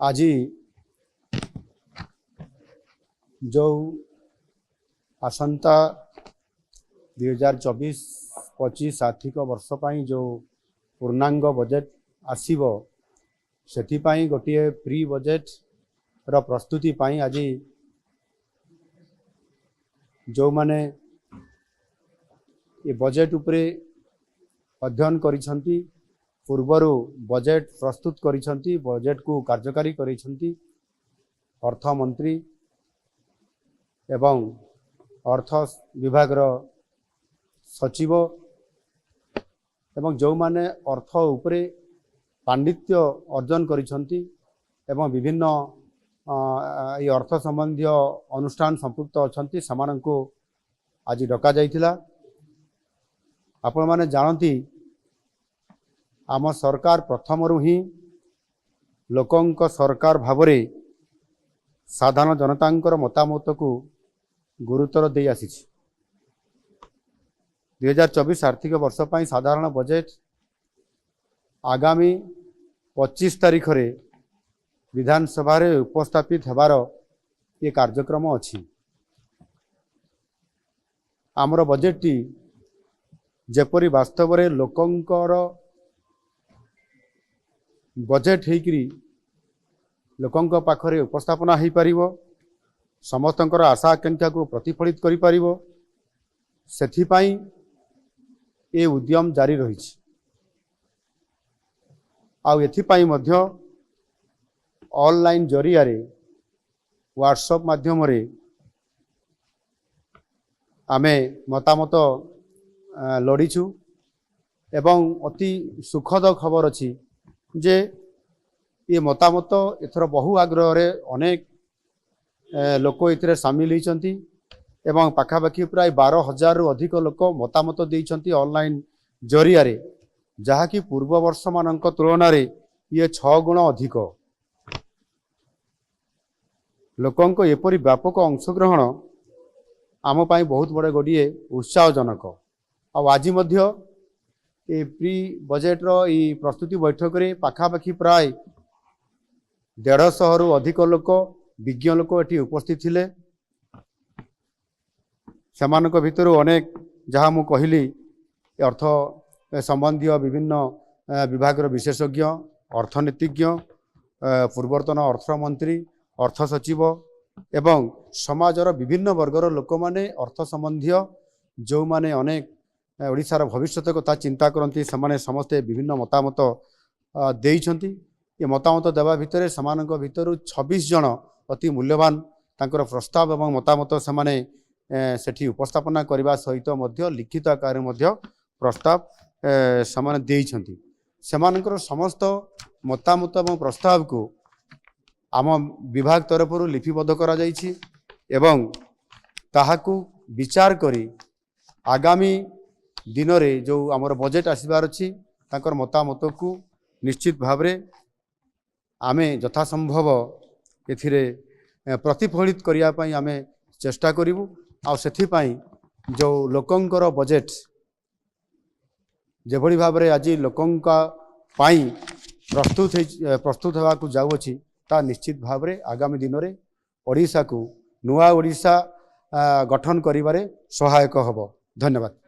आज जो आसंता 2024-25 आर्थिक वर्ष पर जो पूर्णांग बजेट आसीबो सेथिपाई गोटे प्री बजेट रो प्रस्तुति पाई आज जो माने ये बजेट उपरे अध्ययन करिसंती पूर्वरु बजेट प्रस्तुत करिसंती बजेट को कार्यकारी करिसंती अर्थ मंत्री एवं अर्थ विभाग रो सचिव एवं जो माने अर्थ उपरे पांडित्य अर्जन करिसंती एवं विभिन्न ये अर्थ संबंधी अनुष्ठान संपुक्त अछंती समानंको आज डका जाइथिला। आपण माने जानती आम सरकार प्रथमरु ही लोकंक सरकार भावरे साधारण जनतांकर मतामत को गुरुतर दे आसी 2024 आर्थिक वर्ष पर साधारण बजेट आगामी 25 तारीख रे विधानसभा रे उपस्थापित हेबार ये कार्यक्रम अछि। आमर बजेट टी जेपरी वास्तव रे लोकंकर बजेट हेकरी लोकंक पाखरे उपस्थापना हो पारिबो समस्तंकर आशा आकांक्षा को प्रतिफलित करि पारिबो सेथिपाई ए उद्यम जारी रहिछि। आउ एथिपाई मध्य ऑनलाइन जरिया रे व्हाट्सएप माध्यम रे आमे मतामत लड़ीछु एवं अति सुखद खबर अछि जे ये मतामत एथर बहु आग्रह रे अनेक लोक इतरे सामिल होइचंती एवं पाखापाखि प्राय 12,000 रु अधिक लोक मतामत देइचंती ऑनलाइन जरिया रे जहा कि पूर्व वर्ष मानक तुलना रे ये 6 गुण अधिक लोकंक एपरी व्यापक अंशग्रहण आम पाई बहुत बड़े गोटे उत्साहजनक। आज मध्य ए प्री बजेट रो ई प्रस्तुति बैठक रे पाखापाखि प्राय 150 रु अधिक लोक विज्ञ लोक एटी उपस्थित थिले। समानक भितर अनेक जहाँ मु कहली अर्थ संबंधी विभिन्न विभाग विशेषज्ञ अर्थनीतिज्ञ पूर्वतन अर्थमंत्री अर्थ सचिव एवं समाजर विभिन्न वर्गर लोक माने अर्थ संबंधी जो माने अनेक ओडिशार भविष्य कथा चिंता करती से समस्ते विभिन्न मतामत देइछंती। ये मतामत देवा भितर समानक भितर 26 जन अति मूल्यवान तांकर प्रस्ताव एवं मतामत से सेठी उपस्थापना करने सहित मध्य लिखित आकार मध्य प्रस्ताव समान देइछंती। सेमानकर समस्त मतामत एवं प्रस्ताव को आम विभाग तरफ लिपिबद्ध करा जाइछि एवं ताहाकु विचार करी आगामी दिन रे जो आमर बजेट आसबार अछि तांकर मतामत को निश्चित भाव रे आमे यथासंभव एथिरे प्रतिफलित करिया पई आमे चेष्टा करिवु। आ सेथि पई जो लोकंकर बजेट जेभଳି भाव रे आज लोकंका पई प्रस्तुत हेबा को जाउ अछि ता निश्चित भाव रे आगामी दिन रे ओडिशा को नुआ ओडिशा गठन करिबारे सहायक हबो। धन्यवाद।